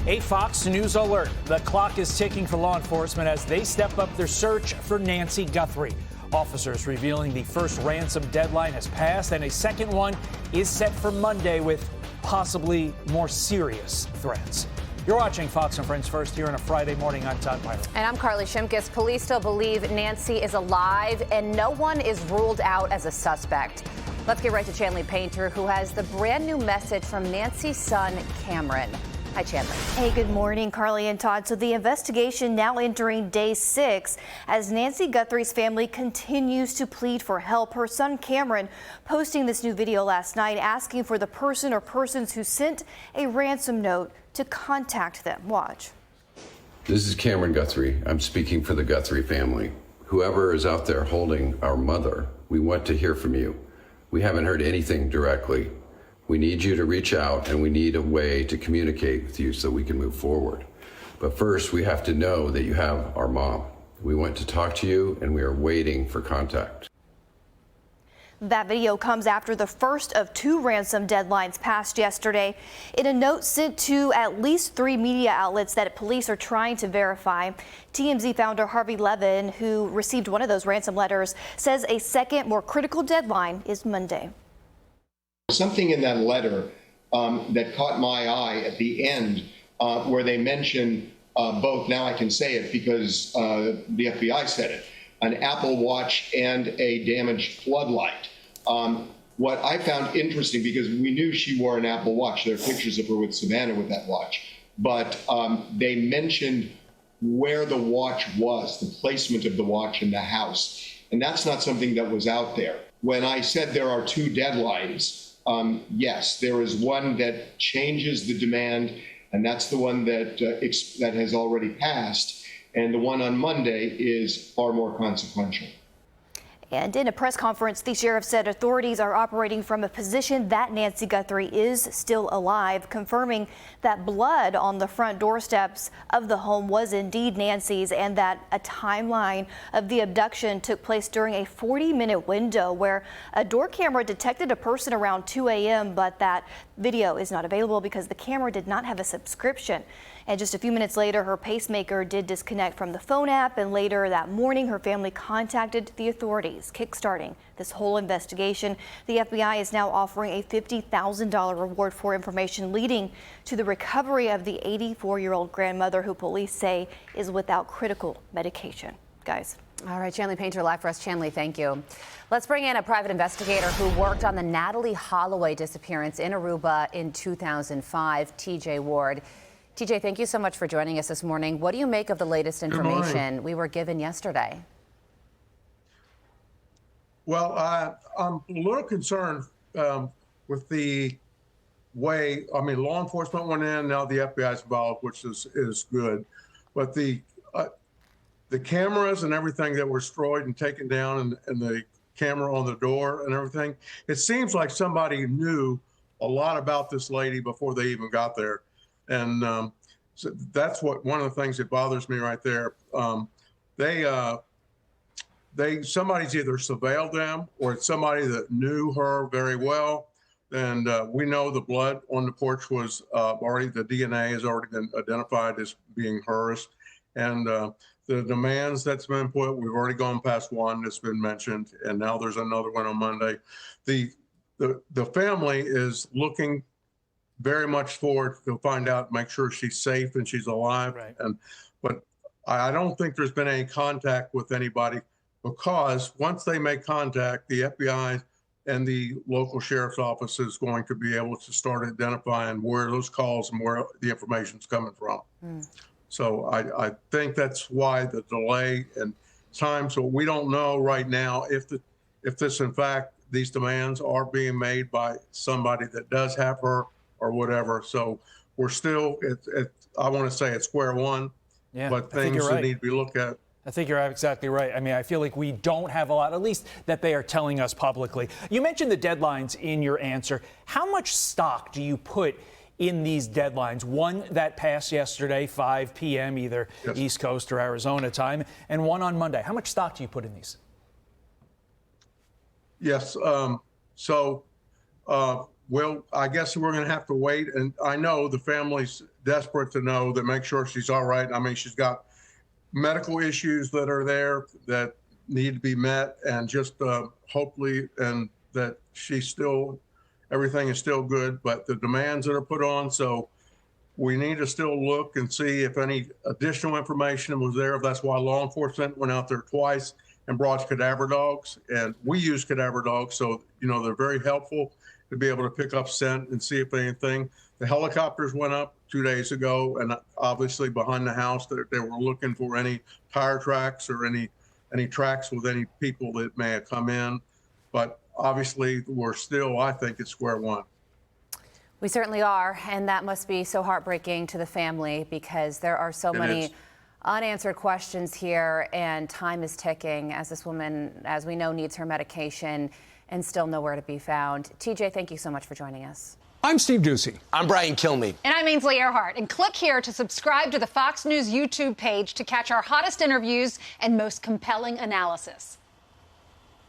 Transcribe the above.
A Fox News alert. The clock is ticking for law enforcement as they step up their search for Nancy Guthrie. Officers revealing the first ransom deadline has passed and a second one is set for Monday with possibly more serious threats. You're watching Fox and Friends First here on a Friday morning. I'm Todd Pilot. And I'm Carly Shimkus. Police still believe Nancy is alive and no one is ruled out as a suspect. Let's get right to Chanley Painter, who has the brand new message from Nancy's son, Cameron. Hi, Chandler. Hey, good morning, Carly and Todd. So the investigation now entering day 6 as Nancy Guthrie's family continues to plead for help. Her son Cameron posting this new video last night asking for the person or persons who sent a ransom note to contact them. Watch. This is Cameron Guthrie. I'm speaking for the Guthrie family. Whoever is out there holding our mother, we want to hear from you. We haven't heard anything directly. We need you to reach out and we need a way to communicate with you so we can move forward. But first, we have to know that you have our mom. We want to talk to you and we are waiting for contact. That video comes after the first of 2 ransom deadlines passed yesterday. In a note sent to at least 3 media outlets that police are trying to verify, TMZ founder Harvey Levin, who received one of those ransom letters, says a second, more critical deadline is Monday. Something in that letter that caught my eye at the end where they mention both, now I can say it because the FBI said it, an Apple Watch and a damaged floodlight. What I found interesting, because we knew she wore an Apple Watch, there are pictures of her with Savannah with that watch, but they mentioned where the watch was, the placement of the watch in the house. And that's not something that was out there. When I said there are 2 deadlines, yes, there is one that changes the demand, and that's the one that that has already passed, and the one on Monday is far more consequential. And in a press conference, the sheriff said authorities are operating from a position that Nancy Guthrie is still alive, confirming that blood on the front doorsteps of the home was indeed Nancy's and that a timeline of the abduction took place during a 40-minute window where a door camera detected a person around 2 a.m., but that video is not available because the camera did not have a subscription. And just a few minutes later, her pacemaker did disconnect from the phone app, and later that morning, her family contacted the authorities, kickstarting this whole investigation. The FBI is now offering a $50,000 reward for information leading to the recovery of the 84-year-old grandmother who police say is without critical medication. Guys. All right, Chanley Painter live for us. Chanley, thank you. Let's bring in a private investigator who worked on the Natalie Holloway disappearance in Aruba in 2005, TJ Ward. TJ, thank you so much for joining us this morning. What do you make of the latest information we were given yesterday? Well, I'm a little concerned with the way, law enforcement went in, now the FBI is involved, which is good. But the cameras and everything that were destroyed and taken down and the camera on the door and everything, it seems like somebody knew a lot about this lady before they even got there. And so that's one of the things that bothers me right there. Somebody's either surveilled them or it's somebody that knew her very well. And we know the blood on the porch was the DNA has already been identified as being hers. And the demands that's been put, we've already gone past one that's been mentioned, and now there's another one on Monday. The family is looking very much forward to find out, make sure she's safe and she's alive. Right. But I don't think there's been any contact with anybody, because once they make contact, the FBI and the local sheriff's office is going to be able to start identifying where those calls and where the information's coming from. So I think that's why the delay in time. So we don't know right now if this, in fact, these demands are being made by somebody that does have her or whatever. So we're still, I want to say it's square one, but things that need to be looked at. I think you're exactly right. I mean, I feel like we don't have a lot, at least that they are telling us publicly. You mentioned the deadlines in your answer. How much stock do you put in these deadlines? One that passed yesterday, 5 p.m., either East Coast or Arizona time, and one on Monday. How much stock do you put in these? Yes. well, I guess we're going to have to wait. And I know the family's desperate to know, that make sure she's all right. I mean, she's got medical issues that are there that need to be met, and just hopefully, and that everything is still good, but the demands that are put on. So we need to still look and see if any additional information was there. That's why law enforcement went out there twice and brought cadaver dogs. And we use cadaver dogs, so, they're very helpful to be able to pick up scent and see if anything. The helicopters went up 2 days ago, and obviously behind the house, they were looking for any tire tracks or any tracks with any people that may have come in. But obviously, we're still, I think, at square one. We certainly are, and that must be so heartbreaking to the family, because there are so many unanswered questions here, and time is ticking as this woman, as we know, needs her medication and still nowhere to be found. TJ, thank you so much for joining us. I'm Steve Ducey. I'm Brian Kilmeade. And I'm Ainsley Earhart. And click here to subscribe to the Fox News YouTube page to catch our hottest interviews and most compelling analysis.